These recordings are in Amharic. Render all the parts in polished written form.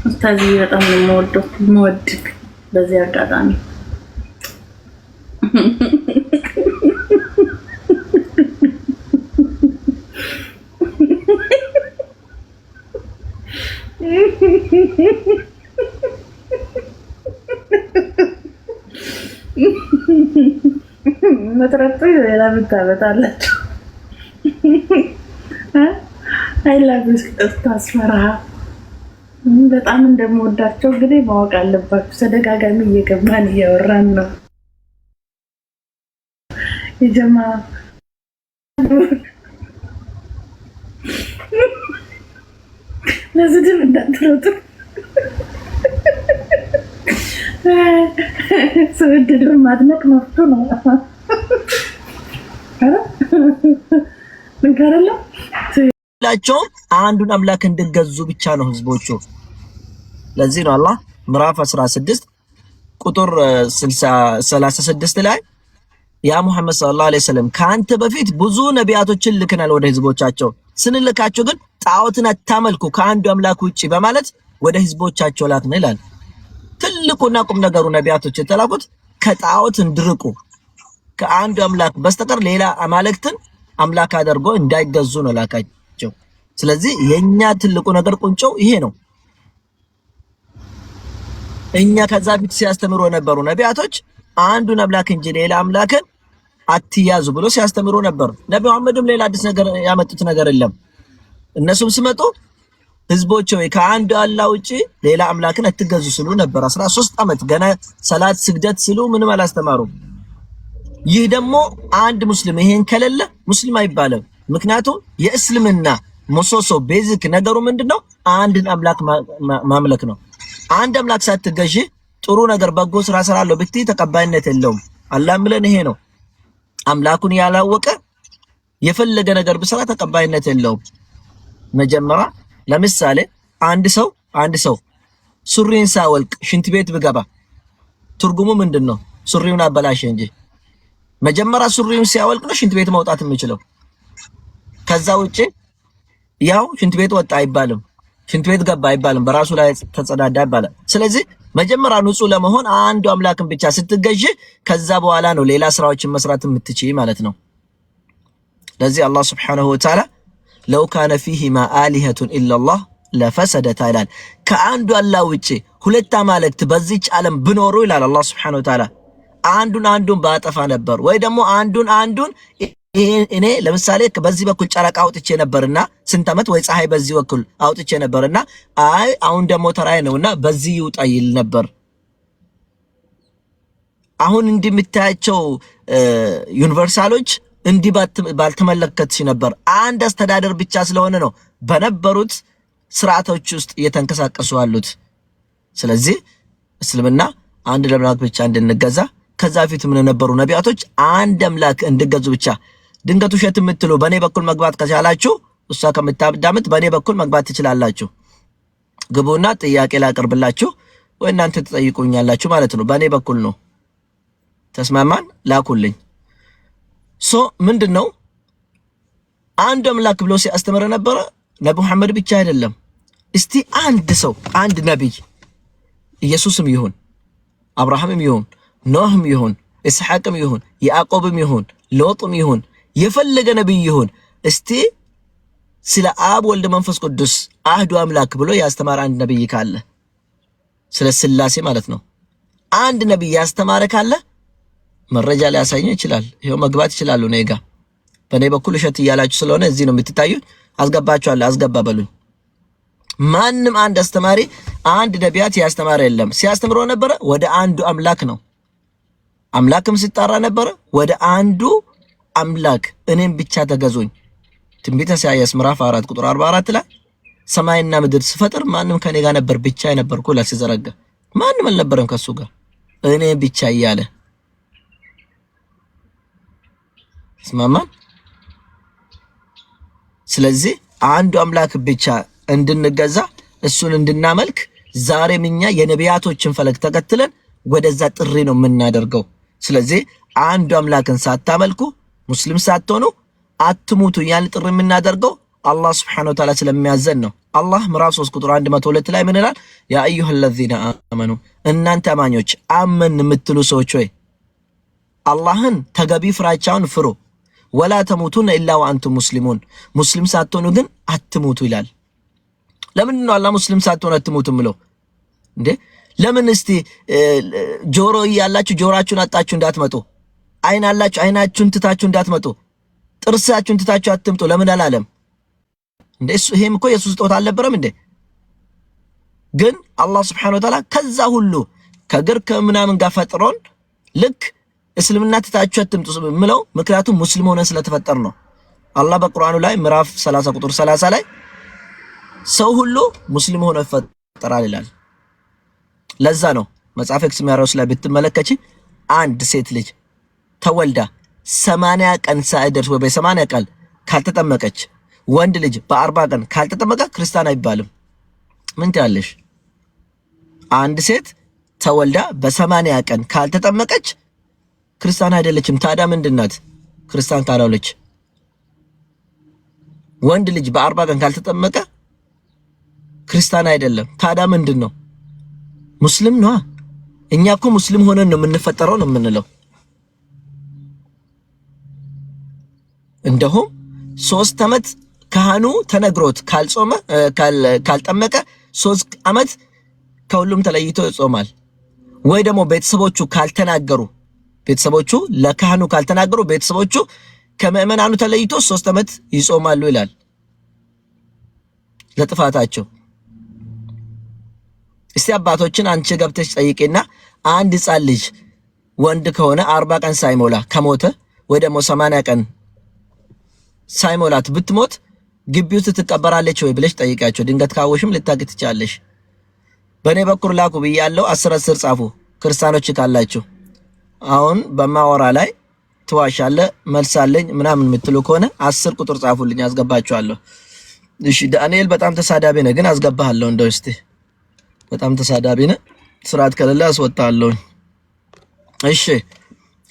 ኡስታዝዬ በጣም ነው የምወድህ በዚህ አጋጣሚ መጥረጡ ሌላ ብታበጣላችሁ አይላብስ ተስፈራ በጣም እንደምወዳቸው እንግዲህ ማወቅ አለባችሁ። ተደጋጋሚ እየገባን እያወራን ነው የጀማ ለዝድም እንዳትሮጡ ሰውድድ ማድነቅ መፍቱ ነው። እንካረላ ላቸው አንዱን አምላክ እንድገዙ ብቻ ነው ህዝቦቹ። ለዚህ ነው አላህ ምዕራፍ 16 ቁጥር 36 ላይ ያ ሙሐመድ ሰለላሁ ዐለይሂ ወሰለም ካንተ በፊት ብዙ ነቢያቶችን ልከናል ወደ ህዝቦቻቸው፣ ስንልካቸው ግን ጣዖትን አታመልኩ ከአንዱ አምላክ ውጪ በማለት ወደ ህዝቦቻቸው ላክን ይላል። ትልቁና ቁም ነገሩ ነቢያቶች የተላኩት ከጣዖት እንድርቁ ከአንዱ አምላክ በስተቀር ሌላ አማልክትን አምላክ አድርጎ እንዳይገዙ ነው ላካቸው። ስለዚህ የኛ ትልቁ ነገር ቁንጮው ይሄ ነው። እኛ ከዛ ፊት ሲያስተምሩ የነበሩ ነቢያቶች አንዱን አምላክ እንጂ ሌላ አምላክን አትያዙ ብሎ ሲያስተምሩ ነበር። ነብዩ መሐመድም ሌላ አዲስ ነገር ያመጡት ነገር የለም። እነሱም ሲመጡ ህዝቦች ሆይ ከአንዱ አላህ ውጪ ሌላ አምላክን አትገዙ ሲሉ ነበር። 13 አመት ገና ሰላት ስግደት ሲሉ ምንም አላስተማሩም። ይህ ደግሞ አንድ ሙስሊም ይሄን ከሌለ ሙስሊም አይባልም። ምክንያቱም የእስልምና ምሰሶ ቤዚክ ነገሩ ምንድነው? አንድን አምላክ ማምለክ ነው። አንድ አምላክ ሳትገዢ ጥሩ ነገር በጎ ስራ ሰራለሁ ብትይ ተቀባይነት የለውም። አላህ ምለን ይሄ ነው። አምላኩን ያላወቀ የፈለገ ነገር ብሰራ ተቀባይነት የለውም። መጀመሪያ ለምሳሌ አንድ ሰው ሱሪን ሳወልቅ ሽንት ቤት ብገባ ትርጉሙ ምንድነው? ሱሪውን አበላሸ እንጂ መጀመሪያ ሱሪውን ሲያወልቅ ነው ሽንት ቤት መውጣት የሚችለው። ከዛ ውጪ ያው ሽንት ቤት ወጣ አይባልም፣ ሽንት ቤት ገባ አይባልም፣ በራሱ ላይ ተጸዳዳ ይባላል። ስለዚህ መጀመሪያ ንጹህ ለመሆን አንዱ አምላክን ብቻ ስትገዢ ከዛ በኋላ ነው ሌላ ስራዎችን መስራት የምትችይ ማለት ነው። ለዚህ አላህ Subhanahu Wa Ta'ala ለው ካነ ፊሂማ አሊሀቱን ኢላላህ ለፈሰደታ ይላል። ከአንዱ አላህ ውጪ ሁለት አማልክት በዚች ዓለም ቢኖሩ ይላል አላህ Subhanahu Wa Ta'ala አንዱን ባጠፋ ነበር። ወይ ደግሞ አንዱን እኔ ለምሳሌ በዚህ በኩል ጨረቃ አውጥቼ ነበርና ስንት አመት ወይ ፀሐይ በዚህ በኩል አውጥቼ ነበርና አይ አሁን ደግሞ ተራይ ነውና በዚህ ይውጣ ይል ነበር። አሁን እንደምታያቸው ዩኒቨርሳሎች እንዲህ ባልተመለከትሽ ነበር። አንድ አስተዳደር ብቻ ስለሆነ ነው በነበሩት ስርዓቶች ውስጥ እየተንከሳቀሱ አሉት። ስለዚህ እስልምና አንድ አምላክ ብቻ እንድንገዛ ከዛ ፊት ምን ነበሩ ነቢያቶች አንድ አምላክ እንድገዙ ብቻ። ድንገት ውሸት የምትሉ በኔ በኩል መግባት ከቻላችሁ እሷ ከምታዳምጥ በኔ በኩል መግባት ትችላላችሁ። ግቡና ጥያቄ ላቀርብላችሁ ወይ እናንተ ትጠይቁኛላችሁ ማለት ነው። በኔ በኩል ነው። ተስማማን? ላኩልኝ። ምንድነው አንድ አምላክ ብሎ ሲያስተምር ነበረ ነብዩ መሐመድ ብቻ አይደለም። እስቲ አንድ ሰው አንድ ነብይ ኢየሱስም ይሁን አብርሃምም ይሁን ኖህም ይሁን ኢስሐቅም ይሁን ያዕቆብም ይሁን ሎጥም ይሁን የፈለገ ነብይ ይሁን እስቲ ስለ አብ ወልድ መንፈስ ቅዱስ አህዱ አምላክ ብሎ ያስተማረ አንድ ነብይ ካለ ስለ ስላሴ ማለት ነው አንድ ነብይ ያስተማረ ካለ መረጃ ሊያሳየኝ ይችላል። ይሄው መግባት ይችላል። ነጋ በኔ በኩል እሸት እያላችሁ ስለሆነ እዚህ ነው የምትታዩት። አስገባችኋለሁ። አስገባ በሉኝ። ማንም አንድ አስተማሪ አንድ ነቢያት ያስተማረ የለም። ሲያስተምረው ነበረ ወደ አንዱ አምላክ ነው። አምላክም ሲጣራ ነበረ ወደ አንዱ አምላክ እኔም ብቻ ተገዙኝ። ትንቢተ ኢሳይያስ ምዕራፍ 4 ቁጥር 44 ላይ ሰማይና ምድር ስፈጥር ማንም ከኔ ጋር ነበር፣ ብቻ ነበርኩ ለሲዘረጋ ማንም አልነበረም ከሱ ጋር እኔ ብቻ እያለ ስማማን። ስለዚህ አንዱ አምላክ ብቻ እንድንገዛ እሱን እንድናመልክ ዛሬም እኛ የነቢያቶችን ፈለግ ተከትለን ወደዛ ጥሪ ነው የምናደርገው። ስለዚህ አንዱ አምላክን ሳታመልኩ ሙስሊም ሳትሆኑ አትሙቱ ያን ጥሪ የምናደርገው አላህ Subhanahu Wa Ta'ala ስለሚያዘን ነው። አላህ ምዕራፍ 3 ቁጥር 102 ላይ ምን ይላል? ያ አዩሀለዚነ አመኑ እናንተ አማኞች አመን የምትሉ ሰዎች ሆይ አላህን ተገቢ ፍራቻውን ፍሩ። ወላ ተሙቱነ ኢላ ወአንቱም ሙስሊሙን ሙስሊም ሳትሆኑ ግን አትሙቱ ይላል። ለምን ነው አላህ ሙስሊም ሳትሆኑ አትሙቱ ምለው እንዴ? ለምን እስቲ ጆሮ ያላችሁ ጆሮአችሁን አጣችሁ እንዳትመጡ፣ አይን አላችሁ አይናችሁን ትታችሁ እንዳትመጡ፣ ጥርሳችሁን ትታችሁ አትምጡ ለምን አላለም እንዴ? ይሄም እኮ የሱስ ስጦታ አልነበረም እንዴ? ግን አላህ Subhanahu Wa Ta'ala ከዛ ሁሉ ከግር ከምናምን ጋር ፈጥሮን ልክ እስልምና ትታችሁ አትምጡ ምለው ምክንያቱም ሙስሊም ሆነን ስለተፈጠር ነው። አላህ በቁርአኑ ላይ ምዕራፍ 30 ቁጥር 30 ላይ ሰው ሁሉ ሙስሊም ሆኖ ይፈጠራል ይላል። ለዛ ነው መጽሐፈ ኤክስሚያሮስ ላይ ብትመለከቺ አንድ ሴት ልጅ ተወልዳ 80 ቀን ሳይደርስ ወይ በ80 ቀን ካልተጠመቀች ወንድ ልጅ በ40 ቀን ካልተጠመቀ ክርስቲያን አይባልም። ምን ትያለሽ? አንድ ሴት ተወልዳ በ80 ቀን ካልተጠመቀች ክርስቲያን አይደለችም። ታዲያ ምንድናት? ክርስቲያን ካልሆነች። ወንድ ልጅ በ40 ቀን ካልተጠመቀ ክርስቲያን አይደለም። ታዲያ ምንድነው? ሙስሊም ነው። እኛ እኮ ሙስሊም ሆነን ነው የምንፈጠረው ነው የምንለው። እንደውም 3 ዓመት ካህኑ ተነግሮት ካልጾመ ካልጠመቀ 3 ዓመት ከሁሉም ተለይቶ ይጾማል። ወይ ደግሞ ቤተሰቦቹ ካልተናገሩ ቤተሰቦቹ ለካህኑ ካልተናገሩ ቤተሰቦቹ ከመእመናኑ ተለይቶ 3 ዓመት ይጾማሉ ይላል ለጥፋታቸው። እስቲ አባቶችን አንቺ ገብተሽ ጠይቂና አንድ ሕፃን ልጅ ወንድ ከሆነ 40 ቀን ሳይሞላ ከሞተ ወይ ደግሞ 80 ቀን ሳይሞላት ብትሞት ግቢ ውስጥ ትቀበራለች ወይ ብለሽ ጠይቂያቸው። ድንገት ካወሽም ልታቂ ትቻለሽ። በኔ በኩል ላኩ ብያለሁ። 10 ጻፉ ክርስቲያኖች ካላችሁ። አሁን በማወራ ላይ ትዋሻለ መልሳለኝ ምናምን የምትሉ ከሆነ 10 ቁጥር ጻፉልኝ አስገባችኋለሁ። እሺ ዳንኤል በጣም ተሳዳቢ ነህ ግን አስገባሃለሁ። እንደው እስቲ በጣም ተሳዳቢ ነህ፣ ስርዓት ከሌለ አስወጣለሁ። እሺ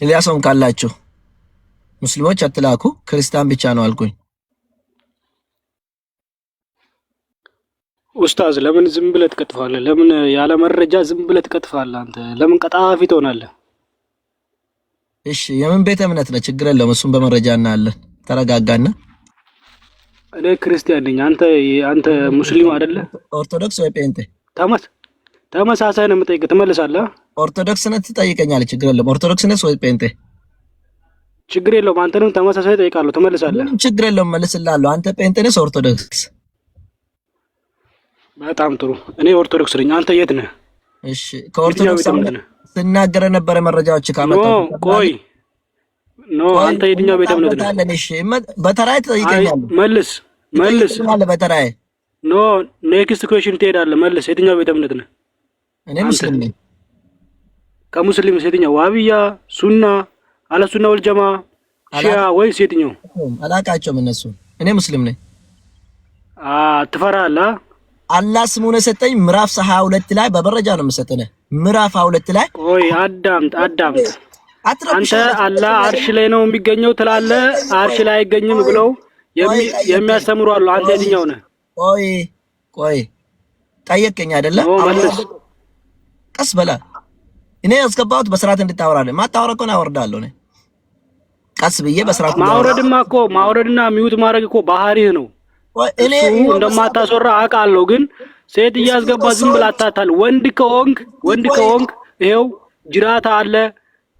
ኢልያስም ካላችሁ ሙስሊሞች አትላኩ ክርስቲያን ብቻ ነው አልኩኝ። ኡስታዝ ለምን ዝም ብለህ ትቀጥፋለህ? ለምን ያለ መረጃ ዝም ብለህ ትቀጥፋለህ? አንተ ለምን ቀጣፊ ትሆናለህ? እሺ የምን ቤተ እምነት ነው? ችግር የለውም እሱን በመረጃ እናያለን። ተረጋጋና። እኔ ክርስቲያን ነኝ። አንተ ሙስሊም አይደለ? ኦርቶዶክስ ወይ ጴንጤ? ተመሳሳይ ነው የምጠይቅህ። ትመልሳለህ? ኦርቶዶክስ ነህ ትጠይቀኛለህ። ችግር የለውም። ኦርቶዶክስ ነህ ወይ ጴንጤ? ችግር የለውም። አንተንም ተመሳሳይ ጠይቃለሁ። ትመልሳለህ? ችግር የለውም መልስልሃለሁ። አንተ ጴንጤ ነህ ኦርቶዶክስ? በጣም ጥሩ። እኔ ኦርቶዶክስ ነኝ። አንተ የት ነህ? እሺ ከኦርቶዶክስ ስናገረ ነበረ መረጃዎች ካመጣ ቆይ አንተ የትኛው ቤተ እምነት ነህ? እሺ በተራይ ትጠይቀኛለህ። መልስ በተራይ ኔክስት ኩዌስችን ትሄዳለህ። መልስ። የትኛው ቤተ እምነት ነህ? እኔ ሙስሊም ነኝ። ከሙስሊም የትኛው? ዋህብያ፣ ሱና፣ አለ ሱና ወልጀማ፣ ሺያ ወይስ የትኛው? አላቃቸውም እነሱ። እኔ ሙስሊም ነኝ። ትፈራለህ? አላህ ስሙን ሰጠኝ። ምዕራፍ 22 ላይ በመረጃ ነው የምሰጠነ። ምዕራፍ 22 ላይ ቆይ አዳምጥ። አንተ አላህ አርሽ ላይ ነው የሚገኘው ትላለህ። አርሽ ላይ አይገኝም ብለው የሚያስተምሩ አሉ። አንተ የትኛው ነህ? ቆይ ጠየቀኝ አይደለ? ቀስ በላ። እኔ ያስገባሁት በስርዓት እንድታወራለህ። ማታወራ ከሆነ አወርዳለሁ። እኔ ቀስ ብዬ በስርዓት ማውረድና ሚውት ማድረግ እኮ ባህሪህ ነው። እኔ እንደማታስወራ አውቃለሁ። ግን ሴት እያስገባ ዝም ብላ አታታል። ወንድ ከሆንክ ይሄው ጅራታ አለ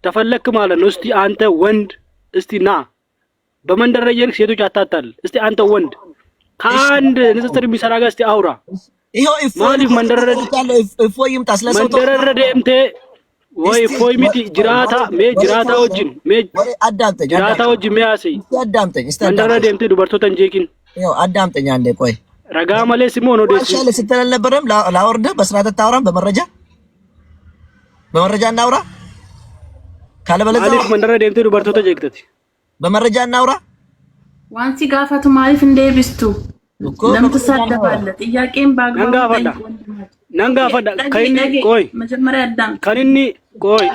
ተፈለክ ማለት ነው። እስቲ አንተ ወንድ እስቲ ና በመንደር ላይ ሴቶች አታታል። እስቲ አንተ ወንድ ከአንድ ንጽጽር የሚሰራ ጋር እስቲ አውራ። ይሄው ማሊፍ መንደረደ እፎይም ታስለሰው መንደረደ ወይ ፎይሚቲ ጅራታዎችን ሚያሲ አዳምጠኝ። መንደረደ ዱበርቶተን ጄኪን ያው አዳምጠኝ አንዴ ቆይ። ረጋ ማለት ሲሞን ወደ ሻለ ስትል አልነበረም? ላወርደ በስርዓት ታወራም። በመረጃ እናውራ። ካለበለዚያ አሊፍ መንደረደ ዱበርቶተ ጄክተቲ በመረጃ እናውራ። ዋንሲ ጋፈቱ ማሊፍ እንደ ቢስቱ ለምን ተሳደባለህ? ጥያቄን ባግባቡ ነንጋፈዳ ከይኒ ቆይ መጀመሪያ አዳም ከኒኒ ቆይ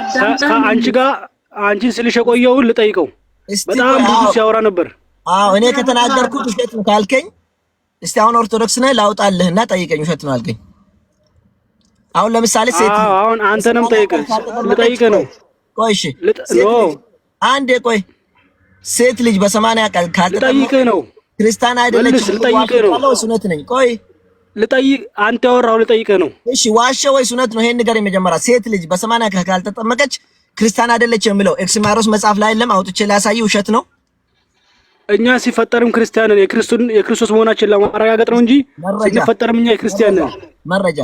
አንቺን ስልሽ የቆየውን ልጠይቀው። በጣም ብዙ ሲያወራ ነበር። እኔ ከተናገርኩት ውሸት ነው ካልከኝ እስቲ አሁን ኦርቶዶክስ ነህ ላውጣልህና ጠይቀኝ። ውሸት ነው አልከኝ። አሁን ለምሳሌ ሴት አሁን አንተንም ልጠይቅህ ነው። ቆይ እሺ አንዴ ቆይ ሴት ልጅ በ80 ቀን ልጠይቅህ ነው። ክርስቲያን አይደለች ልጠይቅህ ነው። እውነት ነኝ። ቆይ ልጠይቅ አንተ ያወራው ልጠይቅህ ነው። እሺ ዋሸ ወይስ እውነት ነው? ይሄን ነገር የመጀመሪያ ሴት ልጅ በ80 ቀን ካልተጠመቀች ክርስቲያን አይደለች የሚለው ኤክስማሮስ መጽሐፍ ላይ የለም? አውጥቼ ላሳይ። ውሸት ነው። እኛ ሲፈጠርም ክርስቲያን ነን። የክርስቶስ መሆናችን ለማረጋገጥ ነው እንጂ ሲፈጠርም እኛ የክርስቲያን ነን። መረጃ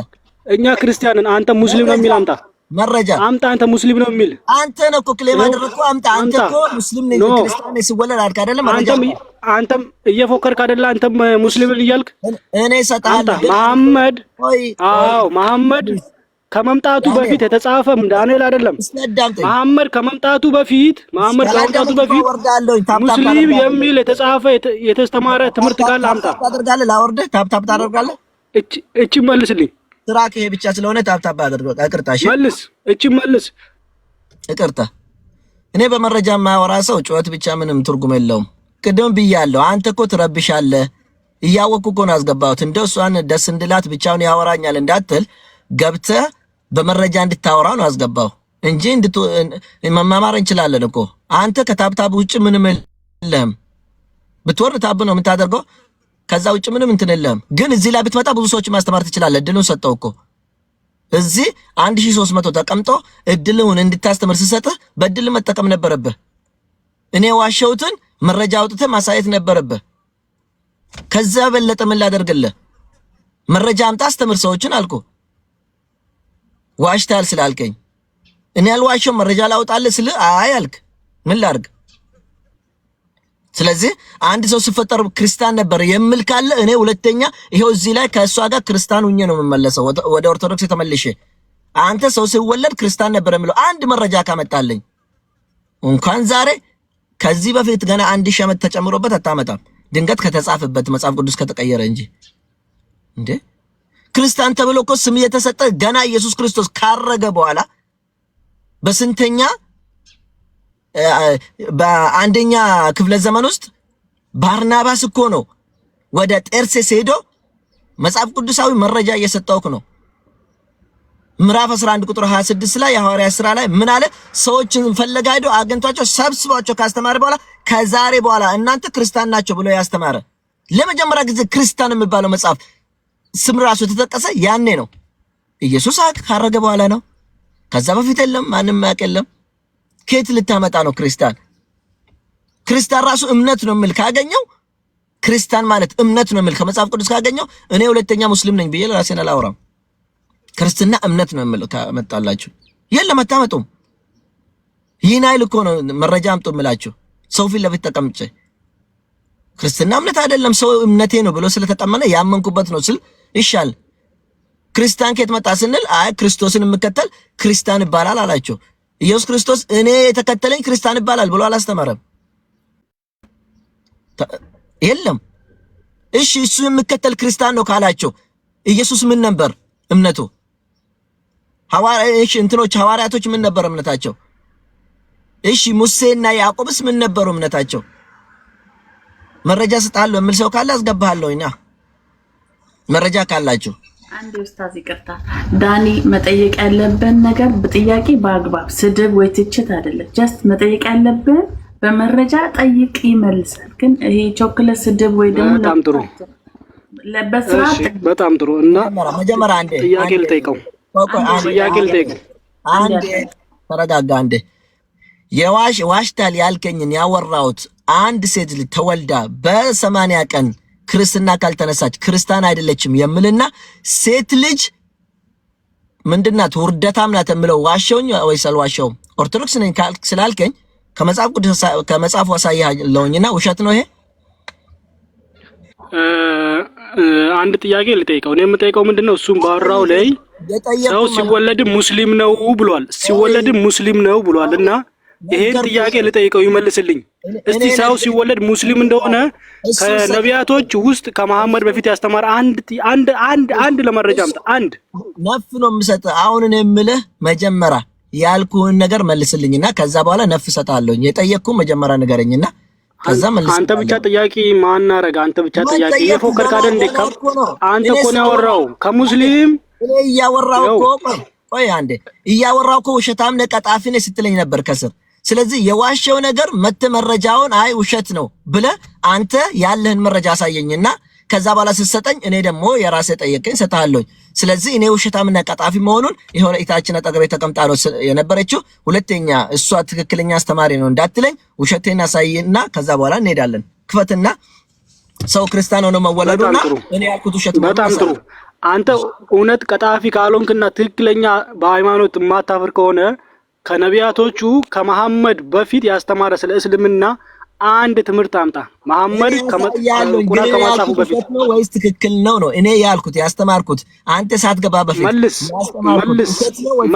እኛ ክርስቲያን ነን። አንተ ሙስሊም ነው የሚል አምጣ። መረጃ አምጣ። አንተ ሙስሊም ነው የሚል አንተ ነው እኮ ክሌም አደረግኩ። አምጣ። አንተ እኮ ሙስሊም ነኝ ክርስቲያን ነኝ ሲወለድ አልክ አይደለም? አንተም እየፎከርክ አይደለ? አንተም ሙስሊም እያልክ እኔ እሰጥሃለሁ። መሐመድ ከመምጣቱ በፊት የተጻፈ ዳንኤል አይደለም። መሐመድ ከመምጣቱ በፊት ሙስሊም የሚል የተጻፈ የተስተማረ ትምህርት ካለ አምጣ። ታደርጋለህ? ላወርድህ ታፕታፕ ታደርጋለህ? እቺ መልስልኝ። ስራ ይሄ ብቻ ስለሆነ ታፕታፕ አድርገው። ይቅርታ። እሺ መልስ። ይቅርታ። እኔ በመረጃ የማያወራ ሰው ጩኸት ብቻ ምንም ትርጉም የለውም። ቅድም ብያለሁ። አንተ እኮ ትረብሻለህ። እያወቅኩ እኮ ነው ያስገባሁት። እንደው እሷን ደስ እንድላት ብቻውን ያወራኛል እንዳትል ገብተህ በመረጃ እንድታወራ ነው ያስገባው እንጂ መማማር እንችላለን እኮ። አንተ ከታፕታፕ ውጭ ምንም የለህም። ብትወርድ ታብ ነው የምታደርገው። ከዛ ውጭ ምንም እንትን የለህም። ግን እዚህ ላይ ብትመጣ ብዙ ሰዎች ማስተማር ትችላለህ። እድሉን ሰጠው እኮ። እዚህ 1300 ተቀምጦ እድሉን እንድታስተምር ሲሰጥህ በእድል መጠቀም ነበረብህ። እኔ ዋሸሁትን መረጃ አውጥተህ ማሳየት ነበረብህ። ከዛ በለጠ ምን ላደርግልህ? መረጃ አምጣ አስተምር ሰዎችን አልኩ። ዋሽታል ስላልከኝ እኔ አልዋሸው መረጃ ላውጣልህ ስል አይ አልክ። ምን ላድርግ? ስለዚህ አንድ ሰው ሲፈጠር ክርስቲያን ነበር የሚል ካለ እኔ ሁለተኛ ይሄው እዚህ ላይ ከእሷ ጋር ክርስቲያን ሁኜ ነው የምመለሰው ወደ ኦርቶዶክስ ተመልሼ። አንተ ሰው ሲወለድ ክርስቲያን ነበር የሚለው አንድ መረጃ ካመጣልኝ እንኳን ዛሬ ከዚህ በፊት ገና 1000 ዓመት ተጨምሮበት አታመጣም። ድንገት ከተጻፈበት መጽሐፍ ቅዱስ ከተቀየረ እንጂ እንዴ ክርስቲያን ተብሎ እኮ ስም የተሰጠ ገና ኢየሱስ ክርስቶስ ካረገ በኋላ በስንተኛ በአንደኛ ክፍለ ዘመን ውስጥ ባርናባስ እኮ ነው ወደ ጤርሴስ ሄዶ መጽሐፍ ቅዱሳዊ መረጃ እየሰጠውክ ነው። ምዕራፍ 11 ቁጥር 26 ላይ የሐዋርያት ሥራ ላይ ምን አለ? ሰዎችን ፈለጋ ሄዶ አግኝቷቸው ሰብስቧቸው ካስተማረ በኋላ ከዛሬ በኋላ እናንተ ክርስቲያን ናቸው ብሎ ያስተማረ ለመጀመሪያ ጊዜ ክርስቲያን የሚባለው መጽሐፍ ስም ራሱ የተጠቀሰ ያኔ ነው። ኢየሱስ ካረገ በኋላ ነው። ከዛ በፊት የለም፣ ማንም ያውቅ የለም። ከየት ልታመጣ ነው ክርስቲያን? ክርስቲያን ራሱ እምነት ነው የሚል ካገኘው ክርስቲያን ማለት እምነት ነው የሚል ከመጽሐፍ ቅዱስ ካገኘው እኔ ሁለተኛ ሙስሊም ነኝ ብዬ ለራሴን አላወራም። ክርስትና እምነት ነው የሚለው ካመጣላችሁ የለም አታመጡም። ይህን አይል እኮ ነው መረጃ አምጡ የምላችሁ ሰው ፊት ለፊት ተቀምጬ። ክርስትና እምነት አይደለም ሰው እምነቴ ነው ብሎ ስለተቀመነ ያመንኩበት ነው ስል ይሻል። ክርስቲያን ከየት መጣ ስንል አይ ክርስቶስን የምከተል ክርስቲያን ይባላል አላቸው። ኢየሱስ ክርስቶስ እኔ የተከተለኝ ክርስቲያን ይባላል ብሎ አላስተማረም። የለም እሺ እሱ የምከተል ክርስቲያን ነው ካላቸው ኢየሱስ ምን ነበር እምነቱ? ሐዋርያቶች ምን ነበር እምነታቸው? እሺ ሙሴና ያዕቆብስ ምን ነበሩ እምነታቸው? መረጃ ስጣለሁ የሚል ሰው ካለ አስገባለሁና መረጃ ካላችሁ። አንድ ኡስታዝ ይቅርታ ዳኒ መጠየቅ ያለብን ነገር በጥያቄ በአግባብ ስድብ ወይ ትችት አይደለም። ጀስት መጠየቅ ያለብን በመረጃ ጠይቅ ይመልሳል። ግን ይሄ ቾክሌት ስድብ ወይ ደግሞ በጣም ጥሩ ለበስራት በጣም ጥሩ እና መጀመሪያ አንዴ ጥያቄ ልጠይቀው አንዴ ተረጋጋ። አንዴ ዋሽታል ያልከኝን ያወራሁት አንድ ሴት ልጅ ተወልዳ በ80 ቀን ክርስትና ካልተነሳች ክርስቲያን አይደለችም የምልና ሴት ልጅ ምንድናት ውርደታም ናት የምለው ዋሸውኝ ወይስ አልዋሸውም? ኦርቶዶክስ ነኝ ስላልከኝ ከመጽሐፍ ቅዱስ ከመጽሐፉ አሳይሃለሁኝና ውሸት ነው ይሄ? አንድ ጥያቄ ልጠይቀው። እኔ የምጠይቀው ምንድነው እሱም ባወራው ላይ ሰው ሲወለድም ሙስሊም ነው ብሏል። ሲወለድም ሙስሊም ነው ብሏልና ይሄን ጥያቄ ልጠይቀው ይመልስልኝ። እስቲ ሰው ሲወለድ ሙስሊም እንደሆነ ከነቢያቶች ውስጥ ከመሐመድ በፊት ያስተማረ አንድ ለመረጃ አምጣ። አንድ ነፍ ነው የምሰጥህ። አሁን እኔ የምልህ መጀመሪያ ያልኩህን ነገር መልስልኝና ከዛ በኋላ ነፍ እሰጥሃለሁኝ። የጠየቅኩህ መጀመሪያ ንገረኝና አንተ ብቻ ጥያቄ ማን አረጋ? አንተ ብቻ ጥያቄ የፎከርክ አይደል እንዴ? አንተ እኮ ነው ያወራው ከሙስሊም እኔ እያወራው እኮ ቆይ አንዴ እያወራው እኮ ውሸታም ነህ ቀጣፊ ነህ ስትለኝ ነበር ከስር። ስለዚህ የዋሸው ነገር መረጃውን አይ ውሸት ነው ብለህ አንተ ያለህን መረጃ አሳየኝና ከዛ በኋላ ስትሰጠኝ እኔ ደግሞ የራሴ ጠየቀኝ ሰጣለሁ። ስለዚህ እኔ ውሸታምና ቀጣፊ መሆኑን ይሄው ለኢታችን አጠገቤ ተቀምጣ ነው የነበረችው። ሁለተኛ እሷ ትክክለኛ አስተማሪ ነው እንዳትለኝ ውሸቴን አሳይና ከዛ በኋላ እንሄዳለን። ክፈትና ሰው ክርስቲያን ሆኖ መወለዱና እኔ ያልኩት ውሸት ነው። በጣም ጥሩ። አንተ እውነት ቀጣፊ ካልሆንክና ትክክለኛ በሃይማኖት ማታፍር ከሆነ ከነቢያቶቹ ከመሐመድ በፊት ያስተማረ ስለ እስልምና አንድ ትምህርት አምጣ። መሐመድ ቁርአን ከማጻፉ በፊት ነው ወይስ ትክክል ነው ነው እኔ ያልኩት ያስተማርኩት አንተ ሳትገባ በፊት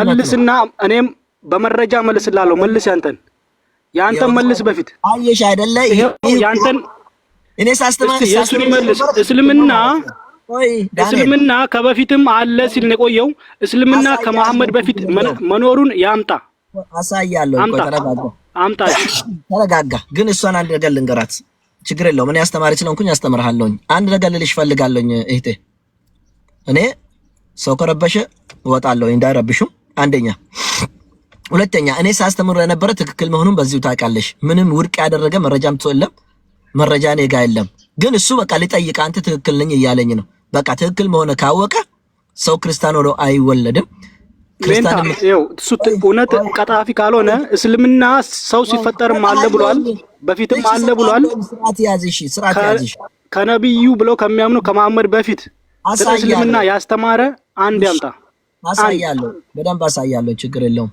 መልስና እኔም በመረጃ መልስላለሁ። መልስ ያንተን መልስ በፊት አየሽ አይደለ? ያንተን እኔ ሳስተማር መልስ። እስልምና ከበፊትም አለ ሲል ነው የቆየው። እስልምና ከመሐመድ በፊት መኖሩን ያምጣ። አሳያለሁ። አምጣ። ተረጋጋ። ግን እሷን አንድ ነገር ልንገራት። ችግር የለውም እኔ አስተማሪ ስለሆንኩኝ አስተምርሃለሁኝ። አንድ ነገር ልልሽ ፈልጋለሁኝ እህቴ። እኔ ሰው ከረበሸ እወጣለሁ እንዳይረብሹ። አንደኛ። ሁለተኛ እኔ ሳስተምር የነበረ ትክክል መሆኑን በዚሁ ታውቃለሽ። ምንም ውድቅ ያደረገ መረጃም የለም። መረጃ እኔ ጋር የለም። ግን እሱ በቃ ሊጠይቅ አንተ ትክክል ነኝ እያለኝ ነው። በቃ ትክክል መሆነ ካወቀ ሰው ክርስቲያን ሆኖ አይወለድም። እሱ እውነት ቀጣፊ ካልሆነ እስልምና ሰው ሲፈጠርም አለ ብሏል፣ በፊትም አለ ብሏል። ስርዓት ያዝሽ ከነብዩ ብለው ከሚያምኑ ከመሐመድ በፊት ስለ እስልምና ያስተማረ አንድ ያምጣ። አሳያለሁ፣ በደንብ አሳያለሁ። ችግር የለውም።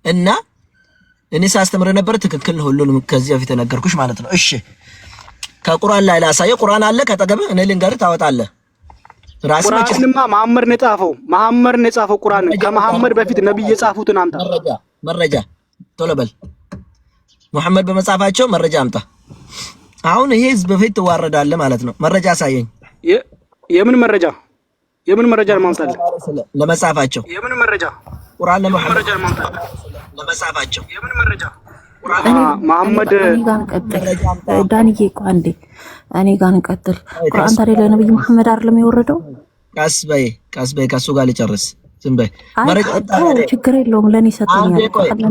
እና እኔ ሳስተምር ነበር ትክክል ሁሉንም ከዚህ በፊት ተነገርኩሽ ማለት ነው። እሺ ከቁርአን ላይ ላሳየው። ቁርአን አለ ከጠገበ እኔ ልንገርህ ታወጣለህ። ቁርአንማ መሐመድ ነው የጻፈው። ቁርአን ከመሐመድ በፊት ነብይ የጻፉትን አምጣ። መረጃ ቶሎ በል። መሐመድ በመጻፋቸው መረጃ አምጣ። አሁን ይሄ ህዝብ በፊት ትዋረዳለህ ማለት ነው። መረጃ አሳየኝ። የምን መረጃ ለማምጣት? ለመጻፋቸው የምን መረጃ? ቁርአን ለመሐመድ ለመጻፋቸው የምን መረጃ? መሐመድ ዳንዬ እኮ አንዴ እኔ ጋር እንቀጥል። ቁርአን ታዲያ ለነብዩ መሐመድ አይደለም የወረደው? ቀስ በይ ከሱ ጋር ልጨርስ። ዝም በይ። ችግር የለውም ለኔ ሰጥኛል።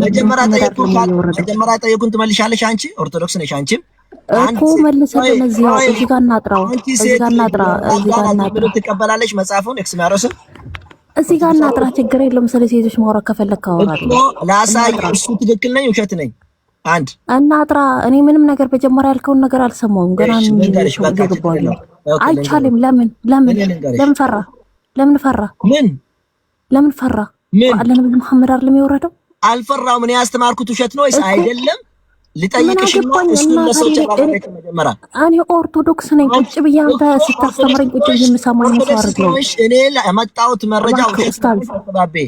መጀመሪያ ጠየቁን ትመልሻለሽ። አንቺ ኦርቶዶክስ ነሽ። አንቺም እኮ መልሰን እዚህ ጋር እናጥራው። ትቀበላለሽ መጽሐፉን ኤክስማሮስን እዚህ ጋር እናጥራ። ችግር የለውም። ስለ ሴቶች ማውራት ከፈለክ አወራለሁ። ላሳይ እሱ ትክክል ነኝ ውሸት ነኝ አንድ እናጥራ። እኔ ምንም ነገር በጀመራ ያልከውን ነገር አልሰማውም። ገና አይቻልም። ለምን ፈራ? ለምን ፈራ? ለነብዩ መሐመድ አይደለም የወረደው? አልፈራውም። እኔ ያስተማርኩት ውሸት ነው ወይስ አይደለም? ልጠይቅሽ ነው። እሱ ለሰው መጀመሪያ እኔ ኦርቶዶክስ ነኝ። ቁጭ ብዬ አንተ ስታስተምረኝ ቁጭ ብዬ የምሰማኝ መስዋዕት ነው። እኔ ለማጣውት መረጃ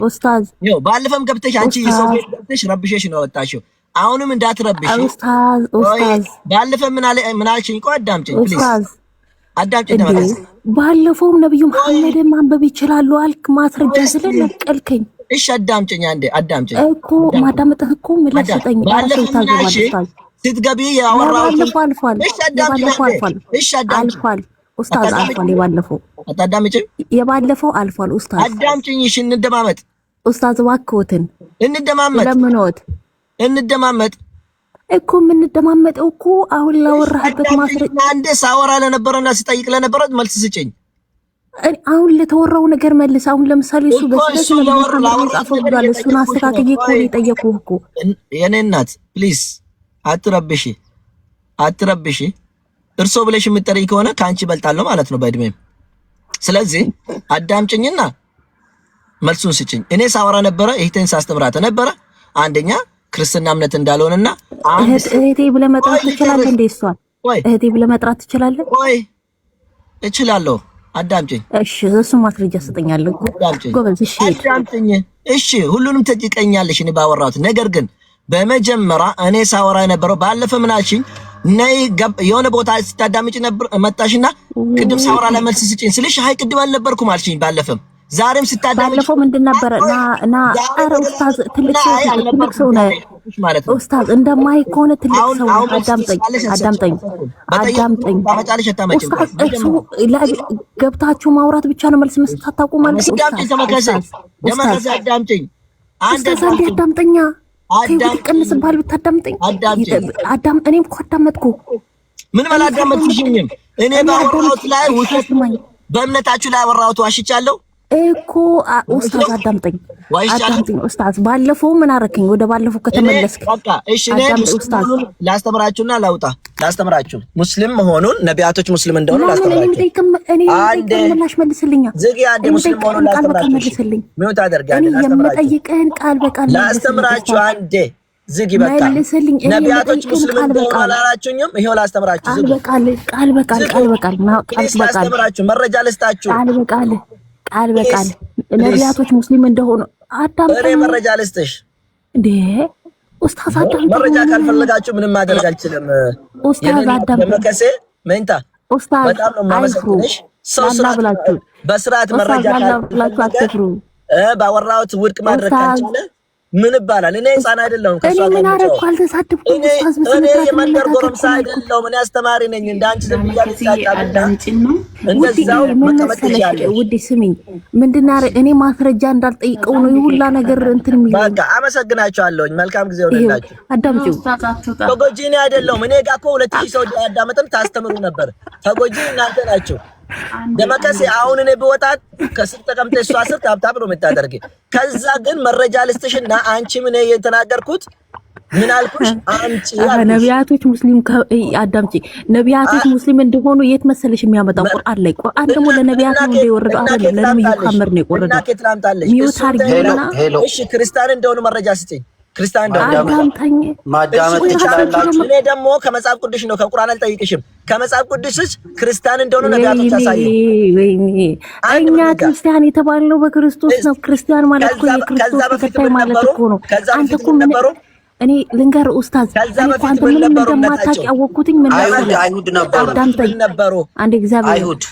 ኡስታዝ ነው። ባለፈም ገብተሽ አንቺ ሰው ገብተሽ ረብሸሽ ነው ወጣሽው። አሁንም እንዳትረብሽ ኡስታዝ። ባለፈ ምን አልሽኝ? ቆይ አዳምጪኝ ፕሊዝ፣ አዳምጪኝ። ባለፈውም ነብዩ መሐመድ ማንበብ ይችላሉ አልክ፣ ማስረጃ ስለነቀልከኝ። እሺ አዳምጪኝ፣ አንዴ አዳምጪኝ እኮ ማዳመጥህ እኮ ምላሽ ሰጠኝ። ስትገቢ ያወራሁት አልፏል። እሺ አልፏል ኡስታዝ፣ አልፏል። አታዳምጪኝ? የባለፈው አልፏል ኡስታዝ። አዳምጪኝ። እሺ እንደማመጥ ኡስታዝ፣ እባክዎትን እንደማመጥ እኮ የምንደማመጠው እኮ አሁን ላወራህበት ማስረጃ አንዴ ሳወራ ለነበረና ሲጠይቅ ለነበረ መልስ ስጭኝ። አሁን ለተወራው ነገር መልስ። አሁን ለምሳሌ እሱ በስለስ ነው ብሏል። እሱን አስተካክዬ እኮ የጠየኩህ እኮ። የኔ እናት ፕሊዝ አትረብሺ። እርሶ ብለሽ የምትጠሪኝ ከሆነ ከአንቺ እበልጣለሁ ማለት ነው በእድሜም። ስለዚህ አዳምጪኝና መልሱን ስጭኝ። እኔ ሳወራ ነበረ እህቴን ሳስተምራት ነበረ። አንደኛ ክርስትና እምነት እንዳልሆነና እህቴ ብለህ መጥራት ትችላለህ እንዴ? እሷን እህቴ ብለህ መጥራት ትችላለህ? ወይ እችላለሁ። አዳምጪኝ። እሺ እሱ ማስረጃ ሰጠኛለሁ። ጎበዝ። እሺ አዳምጪኝ። እሺ ሁሉንም ትጠይቀኛለሽ እኔ ባወራሁት። ነገር ግን በመጀመሪያ እኔ ሳወራ የነበረው ባለፈ ምን አልሽኝ? ነይ የሆነ ቦታ ስታዳምጪ ነበር መጣሽና ቅድም ሳወራ ለመልስ ስጭኝ ስልሽ አይ ቅድም አልነበርኩም አልሽኝ ባለፈም። ዛሬም ስታዳምጪ ባለፈው ምንድን ነበረ እና ኧረ ኡስታዝ ትልቅ ሰው ነው ኡስታዝ እንደማይ ከሆነ ትልቅ ሰው አዳምጠኝ ኡስታዝ እሱ ገብታችሁ ማውራት ብቻ ነው መልስ መስጠት አታውቁ ማለት ነው ኡስታዝ አዳምጠኝ አዳምጠኛ ቀንስ ባል ብታዳምጠኝ እኔም እኮ አዳመጥኩ ምን አላዳመጥሽኝም እኔ ባወራሁት ላይ ውሸት በእምነታችሁ ላይ አወራሁት ዋሽቻለሁ እኮ ኡስታዝ አዳምጠኝ ኡስታዝ ባለፈው ምን አረከኝ ወደ ባለፈው ከተመለስክ በቃ እሺ እኔ ኡስታዝ ላስተምራችሁና ላስተምራችሁ ሙስሊም መሆኑን ነቢያቶች ሙስሊም እንደሆኑ ላስተምራችሁ አንዴ ምላሽ መልስልኛ ዝጊ አንዴ ሙስሊም መሆኑን ላስተምራችሁ ምን ታደርጋለህ የምጠይቅህን ቃል በቃል ላስተምራችሁ አንዴ ዝጊ በቃ ነቢያቶች ሙስሊም እንደሆኑ አላላችሁኝም ይሄው ላስተምራችሁ ዝጊ ቃል በቃል ላስተምራችሁ መረጃ ልስጣችሁ ቃል በቃል ነቢያቶች ሙስሊም እንደሆኑ አዳምጠኝ መረጃ ልስጥሽ እንዴ ኡስታዝ አዳምጠኝ መረጃ ካልፈለጋችሁ ምንም ማድረግ አልችልም ኡስታዝ አዳምጠኝ መከሴ መንታ ኡስታዝ በጣም ነው ማመሰግንሽ ሰው ስላብላችሁ በስርዓት መረጃ ካልፈለጋችሁ ባወራሁት ውድቅ ማድረግ ካልቻለ ምን ይባላል እኔ ህፃን አይደለሁም ከሷ ጋር ምን አረኩ አልተሳደብኩም ኡስታዝ እኔ የመንደር ጎረምሳ አይደለሁም እኔ አስተማሪ ነኝ እንዳንቺ ነው እንደዛው መቀመጥ ይችላል ውዴ ስሚኝ ምንድነው እኔ ማስረጃ እንዳልጠይቀው ነው ይሁላ ነገር እንትን የሚለው በቃ አመሰግናችኋለሁ መልካም ጊዜ ይሁንላችሁ አዳምጪው ተጎጂ እኔ አይደለሁም እኔ ጋር እኮ 2000 ሰው ያዳመጥም ታስተምሩ ነበር ተጎጂ እናንተ ናችሁ ደመከሴ አሁን እኔ በወጣት ከስር ተቀምጠሽ እሷ ስር ታብታብ ነው የምታደርጊ ከዛ ግን መረጃ ልስጥሽና አንቺ ምን የተናገርኩት ምን አልኩሽ አንቺ ነቢያቶች ሙስሊም አዳምጪ ነቢያቶች ሙስሊም እንደሆኑ የት መሰለሽ የሚያመጣው ቁርአን ላይ ቁርአን ደግሞ ለነቢያት ነው እንደወረደው አይደል ለነብዩ መሐመድ ነው የወረደው ሚውት አርጊና እሺ ክርስቲያን እንደሆኑ መረጃ ስጪኝ ክርስቲያን አዳምጠኝ ማዳመጥ ትችላላችሁ እኔ ደግሞ ከመጽሐፍ ቅዱስ ነው ከቁርአን አልጠይቅሽም ከመጽሐፍ ቅዱስስ ክርስቲያን እንደሆኑ ነቢያቶች ያሳዩ እኛ ክርስቲያን የተባለው በክርስቶስ ነው ክርስቲያን ማለት እኮ የክርስቶስ ተከታይ ማለት እኮ ነው አንተ እኮ ምን እኔ ልንገር ኡስታዝ አንተ ምንም እንደማታውቅ ያወቅኩትኝ ምን አይሁድ ነበሩ አንድ እግዚአብሔር አይሁድ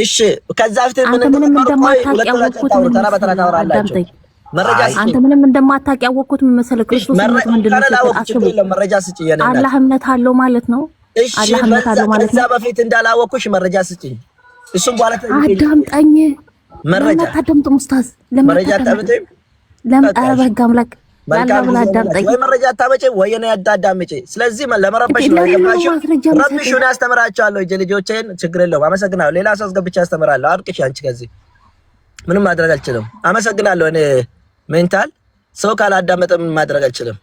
እሺ ከዛ ፊት ምንም እንደማታውቅ ያወቅኩት ተራ በተራ ታወራላችሁ አንተ ምንም እንደማታውቅ ያወቅኩት ምን መሰለህ ክርስቶስ ምንድነው አስቡ መረጃ ስጪኝ አላህ እምነት አለው ማለት ነው አላህ እምነት አለው ማለት ነው ከዛ በፊት እንዳላወቅኩሽ መረጃ ስጪኝ እሱም በኋላ አዳምጠኝ መረጃ አዳምጥ ኡስታዝ መረጃ አታመጪ ለምን አረበጋ አምላክ ያላብላ አዳምጠኝ ወይ መረጃ አታመጪ ወይ እኔ አዳምጪ ስለዚህ ለመረበሽ ነው የገባሽው ረብሹን ያስተምራቸዋለሁ ልጆቼን ችግር የለውም አመሰግናለሁ ሌላ ሰው አስገብቼ ያስተምራለሁ አርቅሽ አንቺ ከዚህ ምንም ማድረግ አልችልም አመሰግናለሁ እኔ ሜንታል ሰው ካላዳመጠ ምን ማድረግ አልችልም